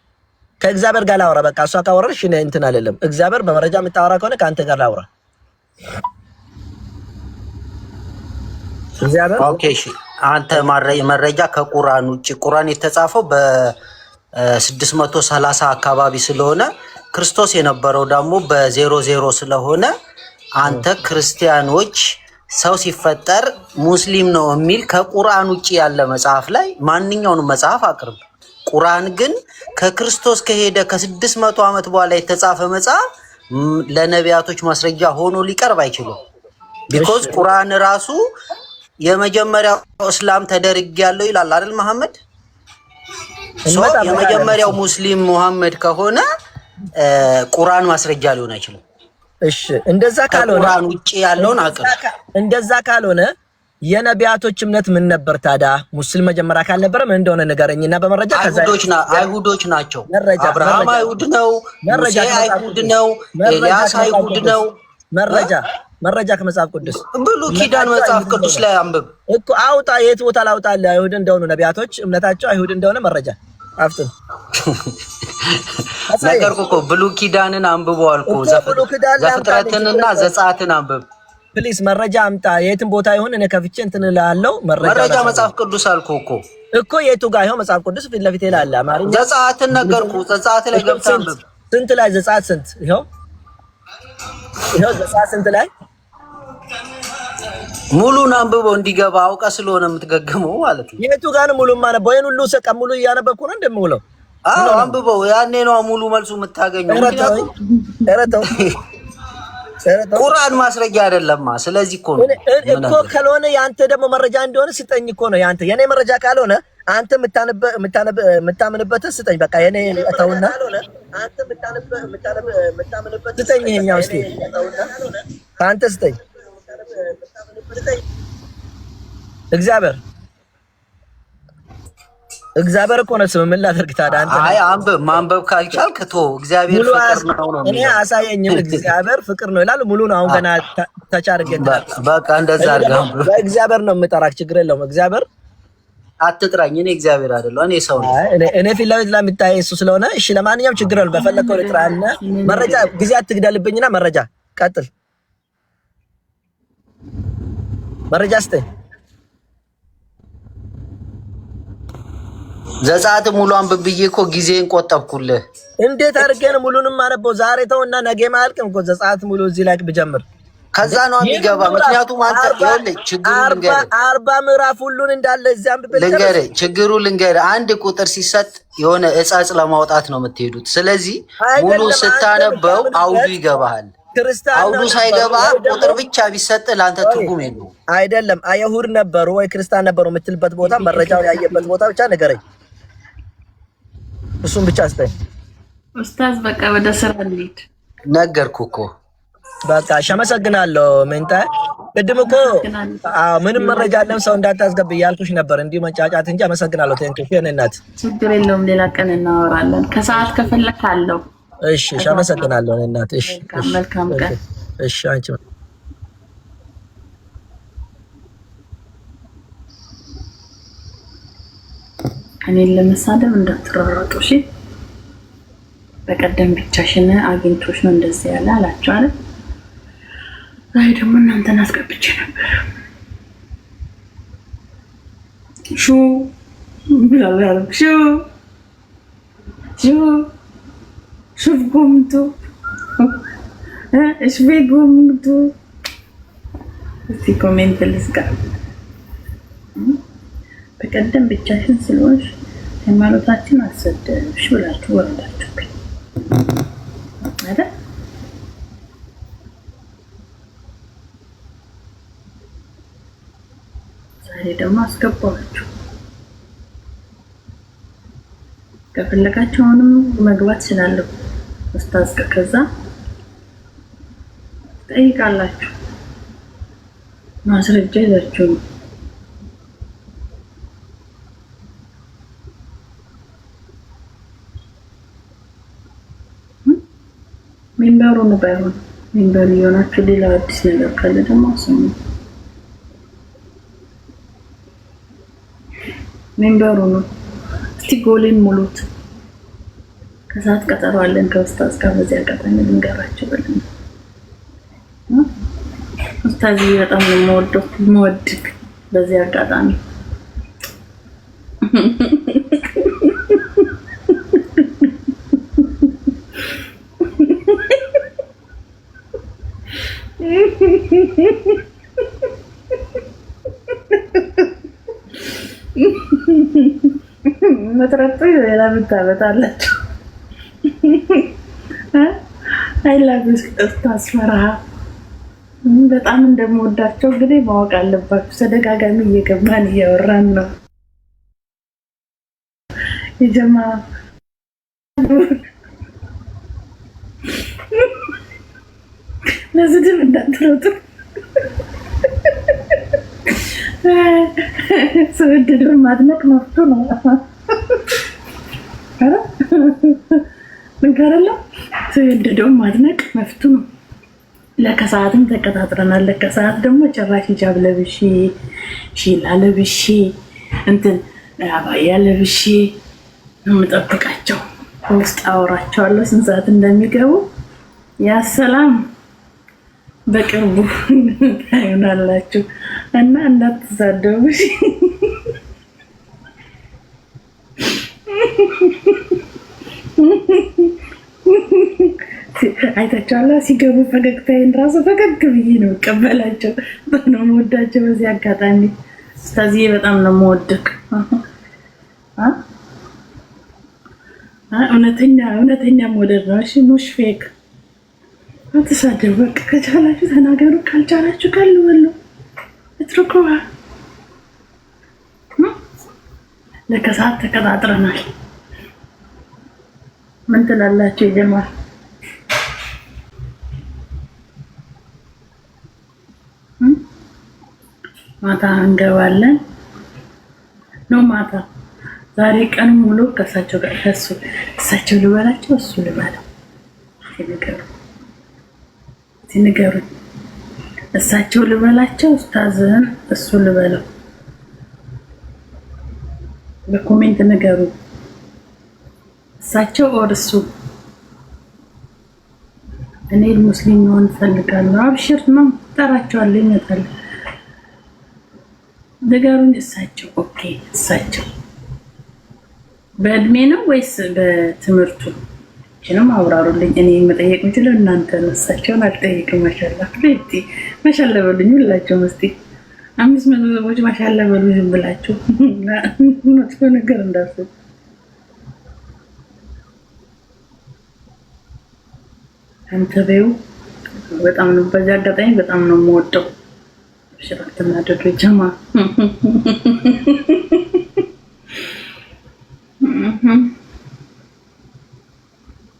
ከእግዚአብሔር ጋር ላውራ በቃ እሷ ካወራሽ እኔ እንትን አይደለም እግዚአብሔር በመረጃ የምታወራ ከሆነ ካንተ ጋር ላውራ እግዚአብሔር ኦኬ እሺ አንተ መረጃ ከቁርአን ውጪ ቁርአን የተጻፈው በ630 አካባቢ ስለሆነ ክርስቶስ የነበረው ደግሞ በ00 ስለሆነ አንተ ክርስቲያኖች ሰው ሲፈጠር ሙስሊም ነው የሚል ከቁርአን ውጪ ያለ መጽሐፍ ላይ ማንኛውንም መጽሐፍ አቅርብ ቁርአን ግን ከክርስቶስ ከሄደ ከ600 ዓመት በኋላ የተጻፈ መጽሐፍ ለነቢያቶች ማስረጃ ሆኖ ሊቀርብ አይችልም ቢኮዝ ቁርአን ራሱ የመጀመሪያው እስላም ተደርጊያለሁ ይላል አይደል መሐመድ የመጀመሪያው ሙስሊም መሐመድ ከሆነ ቁርአን ማስረጃ ሊሆን አይችልም እሺ እንደዛ ካልሆነ ቁርአን ውጪ ያለውን አቅም እንደዛ ካልሆነ የነቢያቶች እምነት ምን ነበር ታዳ ሙስሊም መጀመሪያ ካልነበረ ምን እንደሆነ ንገረኝና በመረጃ ከዛ አይሁዶች ናቸው አብርሃም አይሁድ ነው ሙሴ አይሁድ ነው ኤልያስ አይሁድ ነው መረጃ ከመጽሐፍ ቅዱስ ብሉ ኪዳን መጽሐፍ ቅዱስ ላይ አንብብ እኮ አውጣ የት ቦታ ላውጣልህ አይሁድ እንደሆኑ ነቢያቶች እምነታቸው አይሁድ እንደሆነ መረጃ አፍጥን ነገርኩ እኮ ብሉ ኪዳንን አንብበው አልኩ ዘፍጥረትንና ዘጸአትን አንብብ ፕሊስ መረጃ አምጣ የትም ቦታ ይሁን እኔ ከፍቼ እንትን እላለሁ መረጃ መጽሐፍ ቅዱስ አልኩ እኮ የቱ ጋር ይሁን መጽሐፍ ቅዱስ ፊት ለፊት ይላል አማርኛ ዘጸአትን ነገርኩ ዘጸአት ላይ ገብተህ አንብብ ስንት ላይ ዘጸአት ስንት ይኸው ዘጸአት ስንት ላይ ሙሉን አንብበው እንዲገባ አውቀ ስለሆነ የምትገገመው ማለት ነው የቱ ጋር ነው ሙሉ ማለት በየን ሁሉ ሰቀ ሙሉ እያነበብኩ ነው እንደምውለው አንብበው ያኔ ነው ሙሉ መልሱ የምታገኘው እረተው ቁርአን ማስረጃ አይደለማ። ስለዚህ እኮ ነው እኮ ካልሆነ ያንተ ደግሞ መረጃ እንደሆነ ስጠኝ እኮ ነው ያንተ። የኔ መረጃ ካልሆነ አንተ የምታምንበት ስጠኝ። በቃ የኔ ተውና አንተ የምታምንበት ስጠኝ። ይሄኛው እስቲ አንተ ስጠኝ። እግዚአብሔር እኮ ነው ስም ምን ላድርግ ታዲያ? አንተ አይ ማንበብ ካልቻልክ እግዚአብሔር ፍቅር ነው። እኔ አሳየኝም። እግዚአብሔር ፍቅር ነው ይላል። ሙሉ ነው። አሁን ገና ተቻርገናል። በቃ እንደዛ አድርገህ በእግዚአብሔር ነው የምጠራክ። ችግር የለውም። እግዚአብሔር አትጥራኝ። እኔ እግዚአብሔር አይደለሁ። እኔ ሰው ነኝ። እኔ ፊት ለፊት ለሚታይ እሱ ስለሆነ እሺ። ለማንኛውም ችግር የለውም። በፈለከው ልጥራና መረጃ ጊዜ አትግደልብኝና መረጃ ቀጥል። መረጃ ስጠኝ። ዘጸአት ሙሉ አንብብዬ እኮ ጊዜን ቆጠብኩልህ። እንዴት አድርገን ሙሉንም አነበው? ዛሬ ተውና ነገ ማልቅም እኮ ዘጸአት ሙሉ እዚህ ላይ ብጀምር ከዛ ነው የሚገባ። ምክንያቱም አንተ ይኸውልህ ችግሩ ልንገርህ፣ 40 ምዕራፍ ሁሉን እንዳለ እዚያም ልንገርህ፣ ችግሩ ልንገርህ። አንድ ቁጥር ሲሰጥ የሆነ እጻጽ ለማውጣት ነው የምትሄዱት። ስለዚህ ሙሉ ስታነበው አውዱ ይገባሃል። አውዱ ሳይገባ ቁጥር ብቻ ቢሰጥ ለአንተ ትርጉም የለውም። አይደለም አይሁድ ነበሩ ወይ ክርስቲያን ነበሩ የምትልበት ቦታ መረጃውን ያየበት ቦታ ብቻ ንገረኝ። እሱም ብቻ አስተኝ ኡስታዝ። በቃ ወደ ስራ እንሂድ። ነገርኩህ እኮ በቃ አመሰግናለሁ። ምንታ ቅድም እኮ ምንም መረጃ አለም ሰው እንዳታስገብ እያልኩሽ ነበር፣ እንዲሁ መንጫጫት እንጂ። አመሰግናለሁ። ቴንኪው የኔናት። ችግር የለውም። ሌላ ቀን እናወራለን። ከሰዓት ከፈለክ አለው። እሺ አመሰግናለሁ የኔናት። እሺ መልካም ቀን። እሺ አንቺ እኔን ለመሳደብ እንዳትሯሯጡ እሺ። በቀደም ብቻሽን አግኝቶሽ ነው እንደዚህ ያለ አላችሁ አይደል? ዛሬ ደግሞ እናንተን አስገብቼ ነበር። ሹ ብላላም ሹፍ ጎምቱ እሽቤ ጎምቱ። እስቲ ኮሜንት ልስጋ። በቀደም ብቻሽን ስለሆንሽ ሃይማኖታችን አሰደብሽ ብላችሁ ወረዳችሁ አይደል? ዛሬ ደግሞ አስገባችሁ። ከፈለጋችሁ አሁንም መግባት ስላለሁ ኡስታዝ ከዛ ጠይቃላችሁ። ማስረጃ ይዛችሁ ነው። ሚንበሩ ነው ባይሆን ሚንበሩ የሆናችሁ ሌላ አዲስ ነገር ካለ ደግሞ አሰሙ። ሚንበሩ ነው። እስቲ ጎሌን ሙሉት። ከሰዓት ቀጠሮ አለን ከኡስታዝ ጋር። በዚህ አጋጣሚ ልንገራችሁ ብለን ኡስታዝ በጣም ነው የምወድክ። በዚህ አጋጣሚ መጥረጡ ሌላ ብታበታላችሁ። አይላብስ ኡስታዝ ፈርሃ በጣም እንደምወዳቸው እንግዲህ ማወቅ አለባችሁ። ተደጋጋሚ እየገባን እያወራን ነው። የጀማ ለዝድብ እንዳትሮጡ። ስወደደው ማድነቅ መፍቱ ነው። አረ ምንካረላ ስወደደው ማድነቅ መፍቱ ነው። ለከሰዓትም ተቀጣጥረናል። ለከሰዓት ደግሞ ጭራሽ ሂጃብ ለብሼ ሺላ ለብሼ እንትን አባያ ለብሼ ነው የምጠብቃቸው። ውስጥ አወራቸዋለሁ ስንት ሰዓት እንደሚገቡ። ያ ሰላም በቅርቡ ታዩናላችሁ እና እንዳትሳደቡ እሺ። አይታችኋላ ሲገቡ ፈገግታዬን ራሱ ፈገግ ብዬ ነው እቀበላቸው። ነው የምወዳቸው። በዚህ አጋጣሚ ኡስታዝዬ በጣም ነው የምወድቅ። እውነተኛ ሞዴል ነው። እሺ ሙሽ ፌክ አትሳደቡ። በቃ ከቻላችሁ ተናገሩ፣ ካልቻላችሁ ካልወሉ እትርኩዋ። ለከሰዓት ተቀጣጥረናል። ምን ትላላችሁ የጀማል? ማታ እንገባለን ነው ማታ ዛሬ ቀን ሙሉ ከሳቸው ጋር እሳቸው ልበላቸው እሱ ልበላው ሲነገሩ እሳቸው ልበላቸው ኡስታዝን እሱ ልበላው በኮሜንት ነገሩ እሳቸው ወርሱ እኔ ሙስሊም ነው ፈልጋለሁ። አብሽር ነው ተራቸዋለሁ ይመጣል ነገሩን እሳቸው ኦኬ እሳቸው በእድሜ ነው ወይስ በትምህርቱ? እቺንም አውራሩልኝ። እኔ መጠየቅ የምችለው እናንተ እሳቸውን አልጠይቅም። ማሻአላ በሉኝ ሁላችሁም። እስቲ 500 ሰዎች ማሻአላ በሉ ዝም ብላችሁ መጥፎ ነገር እንዳትሉ። አንተ በይው በጣም ነው በዚህ አጋጣሚ በጣም ነው የምወደው። ሽራክተና ደዶ ጀማ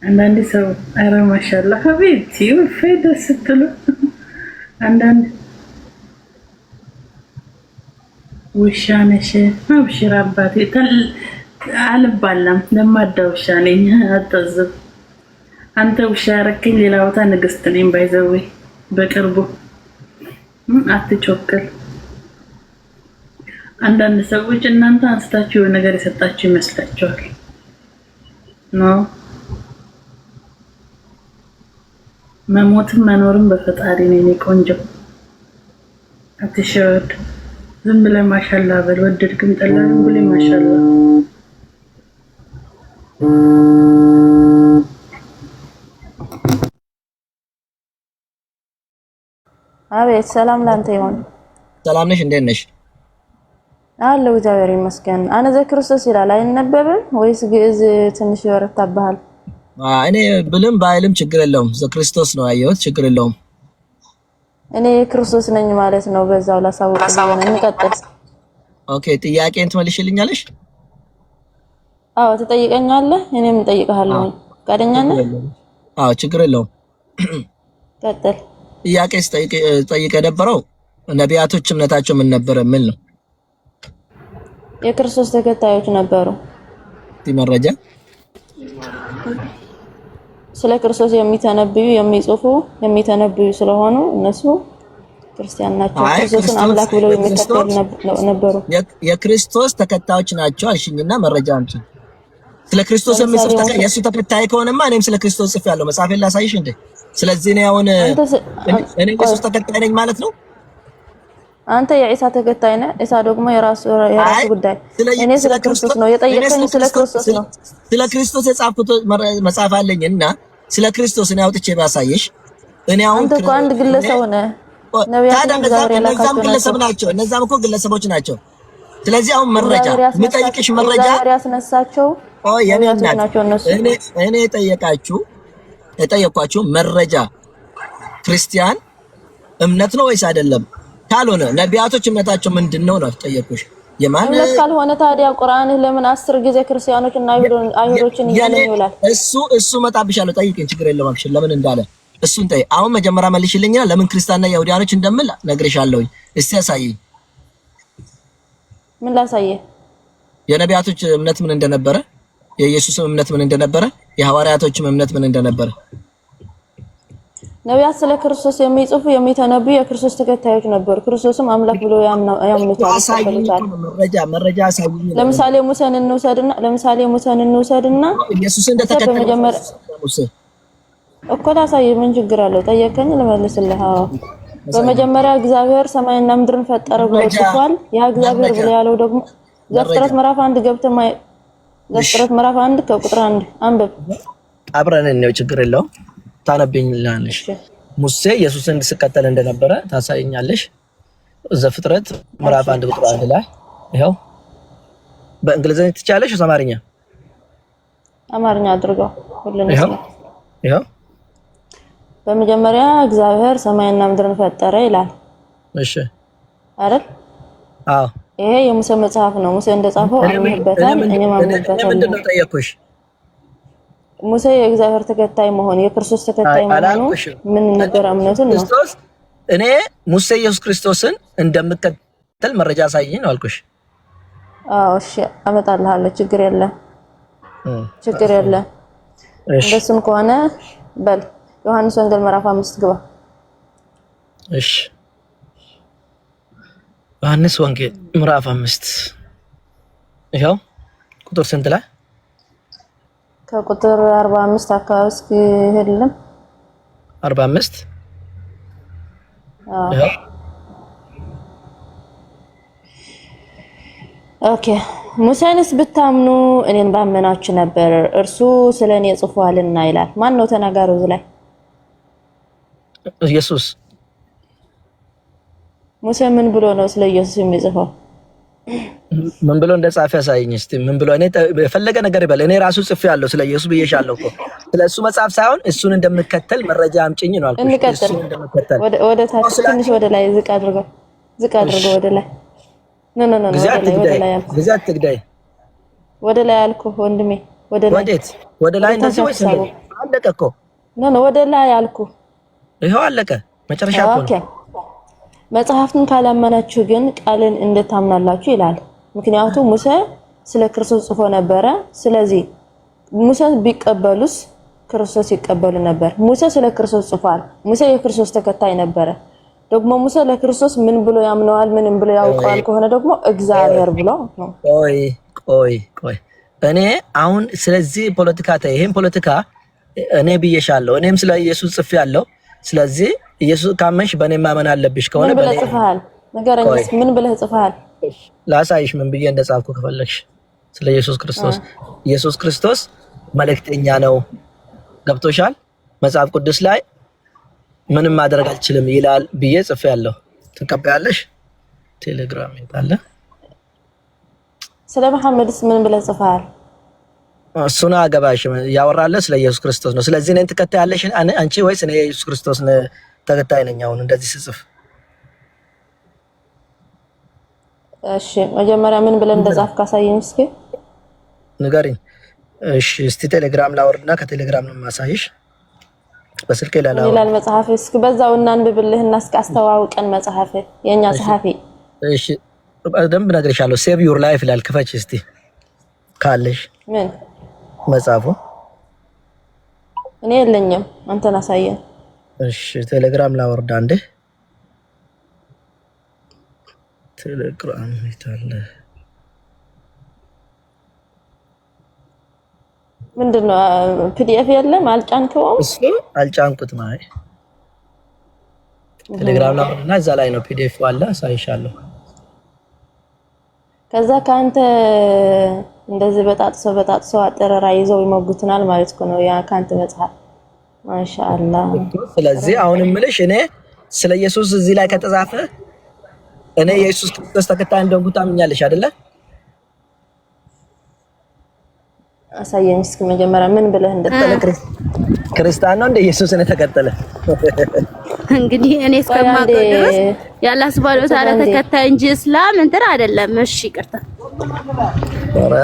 አንዳንድ ሰው አረ ማሻአላ ሀቢብቲ ፈይደ ስትሉ አንዳንድ ውሻ ነሽ አብሽር አባቴ አልባላም ለማዳ ውሻ ነኝ አታዝብ አንተ ውሻ ያረከኝ ሌላ ቦታ ንግስት ነኝ ባይዘዌ በቅርቡ አትቾክል አንዳንድ ሰዎች እናንተ አንስታችሁ የሆነ ነገር የሰጣችሁ ይመስላችኋል ነው መሞትም መኖርም በፈጣሪ ነው የኔ ቆንጆ አትሸወድ ዝም ብለህ ማሻአላ በል ወደድክም ጠላህም ብለህ ማሻአላ አቤት ሰላም ላንተ ይሁን ሰላም ነሽ እንዴት ነሽ አለው እግዚአብሔር ይመስገን አነ ዘክርስቶስ ይላል አይነበብም ወይስ ግዕዝ ትንሽ ይወረታብሃል እኔ ብልም ባይልም ችግር የለውም ዘክርስቶስ ነው ያየሁት ችግር የለውም እኔ ክርስቶስ ነኝ ማለት ነው በዛው ላሳውቅ ነው እንቀጥል ኦኬ ጥያቄን ትመልሽልኛለሽ አዎ ትጠይቀኛለህ እኔም እጠይቅሃለሁ ፈቃደኛ ነህ አዎ ችግር የለውም ቀጥል ጥያቄ ጠይቀ ነበረው ነቢያቶች እምነታቸው ምን ነበር ምን ነው የክርስቶስ ተከታዮች ነበሩ መረጃ ስለ ክርስቶስ የሚተነብዩ የሚጽፉ የሚተነብዩ ስለሆኑ እነሱ ክርስቲያን ናቸው ክርስቶስን አምላክ ብለው የሚከተሉ ነበሩ የክርስቶስ ተከታዮች ናቸው አልሽኝና መረጃ አምጪ ስለ ክርስቶስ የሚጽፍ የሱ ተከታይ ከሆነማ እኔም ስለ ክርስቶስ ጽፌያለሁ መጽሐፌን ላሳይሽ እንዴ ስለዚህ ነው አሁን እኔ ክርስቶስ ተከታይ ነኝ ማለት ነው አንተ የኢሳ ተከታይ ነህ ኢሳ ደግሞ የራሱ ጉዳይ እኔ ስለ ክርስቶስ ነው የጠየቀኝ ስለ ክርስቶስ ነው ስለ ክርስቶስ የጻፍኩት መጽሐፍ አለኝና ስለ ክርስቶስ ነው አውጥቼ ባሳየሽ እኔ አሁን አንተ እኮ አንድ ግለሰብ ነህ እነዛም ግለሰብ ናቸው እነዛም እኮ ግለሰቦች ናቸው ስለዚህ አሁን መረጃ የምጠይቅሽ መረጃ ያስነሳቸው እኔ የጠየኳችሁ መረጃ ክርስቲያን እምነት ነው ወይስ አይደለም ካልሆነ ነቢያቶች እምነታቸው ምንድነው ነው ጠየቅኩሽ የማን እምነት ካልሆነ ታዲያ ቁርአንህ ለምን 10 ጊዜ ክርስቲያኖችና አይሁዶችን እያለ ይውላል እሱ መጣብሻለሁ ጠይቅኝ ችግር የለውም አብሽር ለምን እንዳለ እሱን ጠይቅ አሁን መጀመሪያ መልሽልኝና ለምን ክርስቲያንና ይሁዳኖች እንደምል ነግሬሻለሁኝ እስቲ ያሳይኝ ምን ላሳየህ የነቢያቶች እምነት ምን እንደነበረ የኢየሱስ እምነት ምን እንደነበረ የሐዋርያቶችም እምነት ምን እንደነበረ ነቢያት ስለ ክርስቶስ የሚጽፉ የሚተነብዩ የክርስቶስ ተከታዮች ነበሩ ክርስቶስም አምላክ ብሎ ያምኑታል መረጃ አሳይኝ ለምሳሌ ሙሴን እንውሰድና ኢየሱስ እንደተከተለ ሙሴ እኮ ላሳየህ ምን ችግር አለው ጠየቀኝ ልመልስልህ በመጀመሪያ እግዚአብሔር ሰማይና ምድርን ፈጠረ ብሎ ጽፏል ያ እግዚአብሔር ብሎ ያለው ደግሞ ዘፍጥረት ምዕራፍ 1 ገብተህ ዘፍጥረት ምዕራፍ 1 ከቁጥር 1 አንብብ አብረን ነው ችግር የለውም ታነብኝልናለሽ ሙሴ ኢየሱስን እንድስከተል እንደነበረ ታሳይኛለሽ ዘፍጥረት ምዕራፍ 1 ቁጥር 1 ላይ ይሄው በእንግሊዘኛ ትቻለሽ አማርኛ? አማርኛ አድርገው ሁሉንም ይሄው በመጀመሪያ እግዚአብሔር ሰማይና ምድርን ፈጠረ ይላል። እሺ አይደል? አዎ ይሄ የሙሴ መጽሐፍ ነው። ሙሴ እንደጻፈው አምንበታል። እኔ ማምንበታል። ምንድነው ጠየቅኩሽ? ሙሴ የእግዚአብሔር ተከታይ መሆን የክርስቶስ ተከታይ መሆኑ ምን ነገር እምነቱን ነው። ክርስቶስ እኔ ሙሴ ኢየሱስ ክርስቶስን እንደምከተል መረጃ አሳየኝ ነው አልኩሽ። አዎ እሺ አመጣልሃለሁ። ችግር የለም ችግር የለም። እንደሱም ከሆነ በል ዮሐንስ ወንጌል ምዕራፍ 5 ግባ። እሺ ዮሐንስ ወንጌል ምዕራፍ 5 ይኸው ቁጥር ስንት ላይ? ከቁጥር 45 አካባቢ እስኪ ሄድልን 45 አዎ ኦኬ ሙሴንስ ብታምኑ እኔን ባመናችሁ ነበር እርሱ ስለኔ ጽፏልና ይላል። ማን ነው ተናጋሪው እዚህ ላይ? ኢየሱስ። ሙሴ ምን ብሎ ነው ስለ ኢየሱስ የሚጽፈው? ምን ብሎ እንደጻፈ ያሳየኝ እስቲ። ምን ብሎ እኔ የፈለገ ነገር ይበል። እኔ ራሱ ጽፌያለሁ ስለ ኢየሱስ ብዬሻለሁ እኮ። ስለሱ መጽሐፍ ሳይሆን እሱን እንደምከተል መረጃ አምጪኝ ነው አልኩሽ። እሱን እንደምከተል ወደ ታች ትንሽ ወደ ላይ ዝቅ አድርገው ወደ ላይ ኖ ወደ ላይ ትግዳይ ወደ ላይ አልኩህ ወንድሜ። ወደ ላይ ወዴት? ወደ ላይ እንደዚህ ወይስ አለቀ እኮ? ኖ ወደ ላይ አልኩህ። ይሄው አለቀ መጨረሻ እኮ። ኦኬ መጽሐፍን ካላመናችሁ ግን ቃልን እንደታምናላችሁ ይላል። ምክንያቱም ሙሴ ስለ ክርስቶስ ጽፎ ነበረ። ስለዚህ ሙሴን ቢቀበሉስ ክርስቶስ ይቀበሉ ነበር። ሙሴ ስለ ክርስቶስ ጽፏል። ሙሴ የክርስቶስ ተከታይ ነበረ። ደግሞ ሙሴ ለክርስቶስ ምን ብሎ ያምነዋል? ምን ብሎ ያውቀዋል? ከሆነ ደግሞ እግዚአብሔር ብሎ ነው። ቆይ እኔ አሁን ስለዚህ ፖለቲካ ይሄን ፖለቲካ እኔ ብዬሻለሁ። እኔም ስለ ኢየሱስ ጽፌያለሁ። ስለዚህ ኢየሱስ ካመንሽ በእኔ ማመን አለብሽ። ከሆነ ምን ብለህ ጽፈሃል? ንገረኝ። ምን ብለህ ጽፈሃል? ላሳይሽ ምን ብዬ እንደጻፍኩ ከፈለግሽ። ስለ ኢየሱስ ክርስቶስ ኢየሱስ ክርስቶስ መልእክተኛ ነው። ገብቶሻል? መጽሐፍ ቅዱስ ላይ ምንም ማድረግ አልችልም ይላል ብዬ ጽፌያለሁ። ትቀበያለሽ? ቴሌግራም ይጣለ ስለ መሐመድስ ምን ብለህ ጽፈሃል? እሱን አገባሽ ያወራለ ስለ ኢየሱስ ክርስቶስ ነው። ስለዚህ እኔን ትከታያለሽ አንቺ ወይስ እኔ ኢየሱስ ክርስቶስን ተከታይ ነኝ? አሁን እንደዚህ ስጽፍ እሺ መጀመሪያ ምን ብለህ እንደጻፍክ አሳየኝ እስኪ ንገሪኝ። እሺ እስቲ ቴሌግራም ላወርድና ከቴሌግራም ነው የማሳይሽ። በስልኬ ላይ ላወርድ ይላል መጽሐፍ። እስኪ በዛው እናንብብልህና እስኪ አስተዋውቀን መጽሐፍ የኛ ጸሐፊ። እሺ በደንብ ነግሬሻለሁ። ሴቭ ዩር ላይፍ ይላል። ክፈች እስቲ ካለሽ ምን መጽሐፉ። እኔ የለኝም፣ አንተን አሳየን። እሺ ቴሌግራም ላወርድ አንዴ። ቴሌግራም ይታለ ምንድነው? ፒዲኤፍ የለም? አልጫንከውም? እሱ አልጫንኩትም። አይ ቴሌግራም ላወርድና እዛ ላይ ነው ፒዲኤፍ አለ፣ አሳይሻለሁ። ከዛ ካንተ እንደዚህ በጣጥሶ አጠራራ ይዘው ይሞግቱናል ማለት ነው። ያ ካንተ መጽሐፍ ማሻአላህ። ስለዚህ አሁንም ምልሽ እኔ ስለ ኢየሱስ እዚህ ላይ ከተጻፈ እኔ የኢየሱስ ክርስቶስ ተከታይ እንደሆንኩ ታምኛለሽ አይደለ? አሳየኝ እስኪ መጀመሪያ ምን ብለህ እንደተለከረ ክርስቲያን ነው እንደ ኢየሱስን ተከተለ። እንግዲህ እኔ እስከማውቀው ድረስ ያላህ ሱብሃነሁ ወተዓላ ተከታይ እንጂ እስላም እንትን አይደለም። እሺ ይቅርታ። ኧረ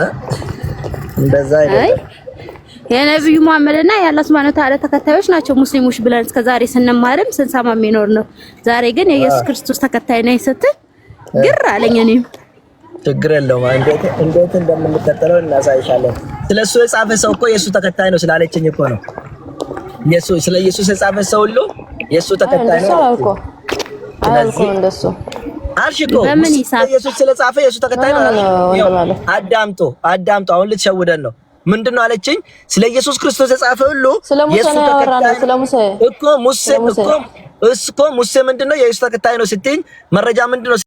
እንደዛ አይደለም። የነብዩ መሐመድና ያላህ ሱብሃነሁ ወተዓላ ተከታዮች ናቸው ሙስሊሞች ብለን እስከዛሬ ስንማርም ስንሰማም የሚኖር ነው። ዛሬ ግን የኢየሱስ ክርስቶስ ተከታይ ነኝ ስትል ግር አለኝ። እኔም ችግር የለውም። እንዴት እንደምንከተለው እናሳይሻለን። ስለሱ የጻፈ ሰው እኮ የሱ ተከታይ ነው ስላለችኝ እኮ ነው። ስለ ኢየሱስ የጻፈ ሰው ሁሉ የሱ ተከታይ ነው አልኩ። እንደሱ አልሽ እኮ ኢየሱስ ስለጻፈ የሱ ተከታይ ነው። አዳምጦ አሁን ልትሸውደን ነው። ምንድነው አለችኝ? ስለ ኢየሱስ ክርስቶስ የጻፈ ሁሉ የሱ ተከታይ ነው። ስለ ሙሴ እኮ ሙሴ ምንድነው የኢየሱስ ተከታይ ነው ስትይኝ መረጃ ምንድነው